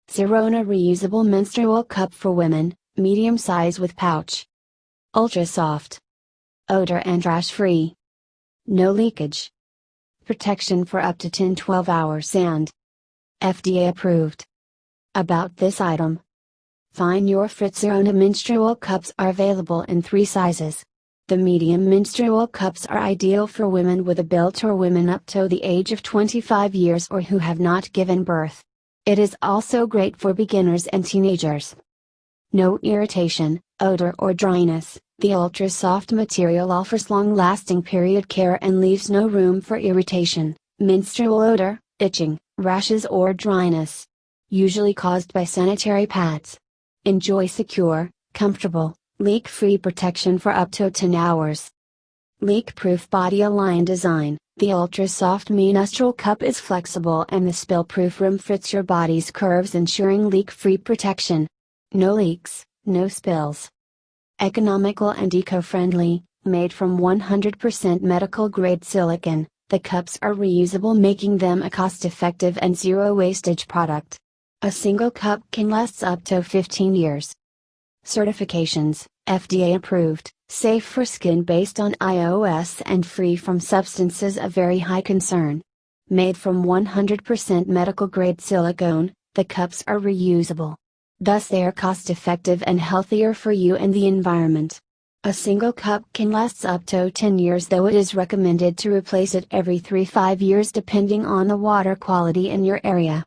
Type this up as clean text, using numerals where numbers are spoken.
Sirona Reusable Menstrual Cup for Women, medium size with pouch. Ultra soft. Odor and rash free. No leakage. Protection for up to 10-12 hours and FDA approved. About this item. Find Your Fit Sirona menstrual cups are available in 3 sizes. The medium menstrual cups are ideal for women with a built or women up to the age of 25 years or who have not given birth. It is also great for beginners and teenagers. No irritation, odor or dryness. The ultra soft material offers long-lasting period care and leaves no room for irritation, menstrual odor, itching, rashes or dryness. Usually caused by sanitary pads. Enjoy secure, comfortable, leak-free protection for up to 10 hours. Leak-proof body-aligned design. The ultra-soft menstrual cup is flexible and the spill-proof rim fits your body's curves, ensuring leak-free protection. No leaks, no spills. Economical and eco-friendly, made from 100% medical-grade silicone, the cups are reusable, making them a cost-effective and zero-wastage product. A single cup can last up to 15 years. Certifications: FDA approved, safe for skin based on iOS and free from substances of very high concern. Made from 100% medical grade silicone, the cups are reusable. Thus they are cost effective and healthier for you and the environment. A single cup can last up to 10 years, though it is recommended to replace it every 3-5 years depending on the water quality in your area.